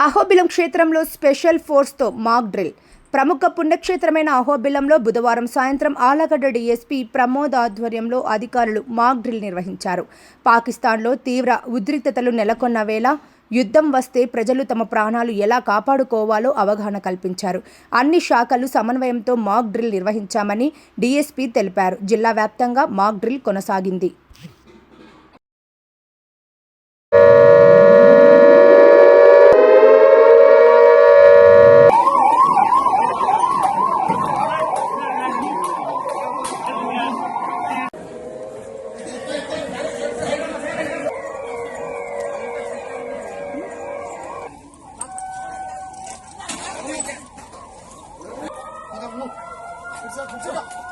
అహోబిలం క్షేత్రంలో special ఫోర్స్తో mock drill. ప్రముఖ పుణ్యక్షేత్రమైన అహోబిలంలో బుధవారం సాయంత్రం ఆలగడ్డ డీఎస్పీ ప్రమోద్ ఆధ్వర్యంలో అధికారులు మాక్ డ్రిల్ నిర్వహించారు. పాకిస్తాన్లో తీవ్ర ఉద్రిక్తతలు నెలకొన్న వేళ యుద్ధం వస్తే ప్రజలు తమ ప్రాణాలు ఎలా కాపాడుకోవాలో అవగాహన కల్పించారు. అన్ని శాఖలు సమన్వయంతో మాక్ డ్రిల్ నిర్వహించామని డీఎస్పీ తెలిపారు. జిల్లా వ్యాప్తంగా మాక్ డ్రిల్ కొనసాగింది. It's up.